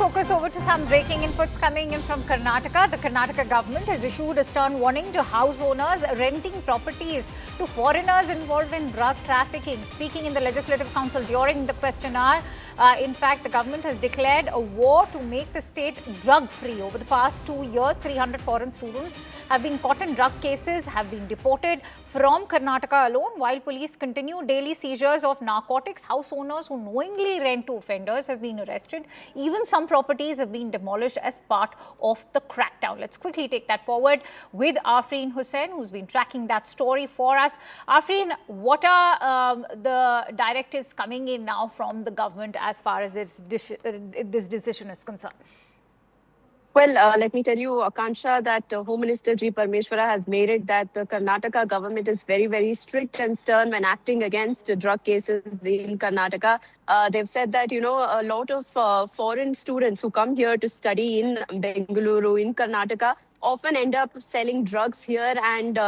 focus over to some breaking inputs coming in from Karnataka. The Karnataka government has issued a stern warning to house owners renting properties to foreigners involved in drug trafficking. Speaking in the Legislative Council during the question hour, in fact, the government has declared a war to make the state drug-free. Over the past 2 years, 300 foreign students have been caught in drug cases, have been deported from Karnataka alone, while police continue daily seizures of narcotics. House owners who knowingly rent to offenders have been arrested. Even some properties have been demolished as part of the crackdown. Let's quickly take that forward with Afreen Hussain, who's been tracking that story for us. Afreen, what are the directives coming in now from the government as far as this decision is concerned? Well, let me tell you, Akansha, that Home Minister G. Parmeshwara has made it that the Karnataka government is very, very strict and stern when acting against drug cases in Karnataka. They've said that, a lot of foreign students who come here to study in Bengaluru, in Karnataka, often end up selling drugs here, and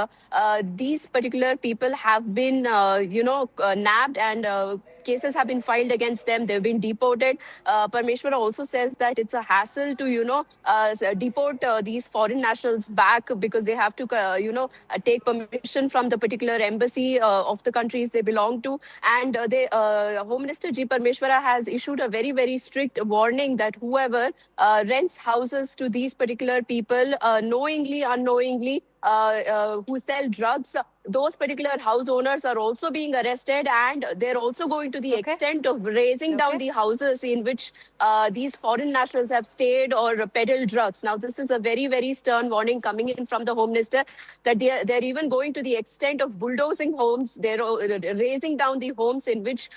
these particular people have been, nabbed, and cases have been filed against them. They've been deported. Parmeshwara also says that it's a hassle to, deport these foreign nationals back because they have to, take permission from the particular embassy of the countries they belong to. And Home Minister G. Parmeshwara has issued a very, very strict warning that whoever rents houses to these particular people, knowingly, unknowingly, who sell drugs, those particular house owners are also being arrested, and they're also going to the extent of razing down the houses in which these foreign nationals have stayed or peddled drugs. Now, this is a very, very stern warning coming in from the Home Minister that they're even going to the extent of bulldozing homes. They're razing down the homes in which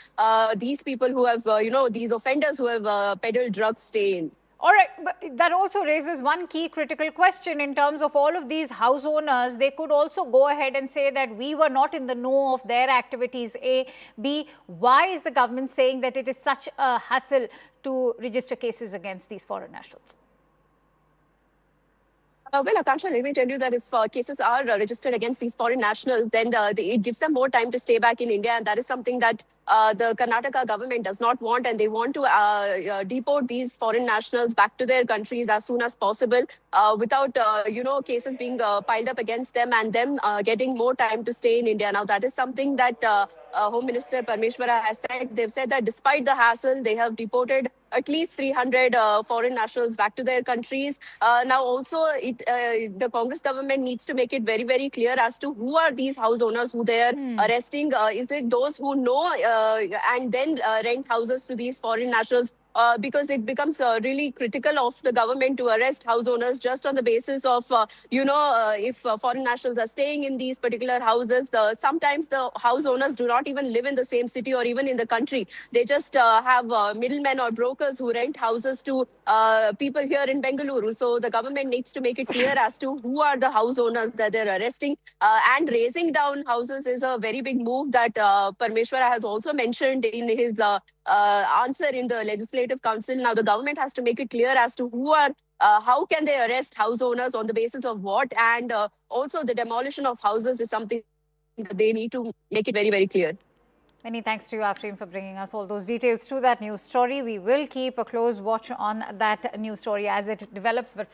these people who have, these offenders who have peddled drugs stay in. All right, but that also raises one key critical question in terms of all of these house owners. They could also go ahead and say that we were not in the know of their activities. A. B. Why is the government saying that it is such a hassle to register cases against these foreign nationals? Well, Akansha, let me tell you that if cases are registered against these foreign nationals, then it gives them more time to stay back in India. And that is something that the Karnataka government does not want. And they want to deport these foreign nationals back to their countries as soon as possible without, cases being piled up against them and them getting more time to stay in India. Now, that is something that Home Minister Parmeshwara has said. They've said that despite the hassle, they have deported at least 300 foreign nationals back to their countries. Now, also, the Congress government needs to make it very, very clear as to who are these house owners who they are arresting. Is it those who know and then rent houses to these foreign nationals? Because it becomes really critical of the government to arrest house owners just on the basis of, if foreign nationals are staying in these particular houses. Sometimes the house owners do not even live in the same city or even in the country. They just have middlemen or brokers who rent houses to people here in Bengaluru. So the government needs to make it clear as to who are the house owners that they're arresting. And razing down houses is a very big move that Parmeshwara has also mentioned in his answer in the Legislative Council. Now, the government has to make it clear as to who are, how can they arrest house owners on the basis of what, and also the demolition of houses is something that they need to make it very, very clear. Many thanks to you, Afreen, for bringing us all those details to that news story. We will keep a close watch on that news story as it develops. But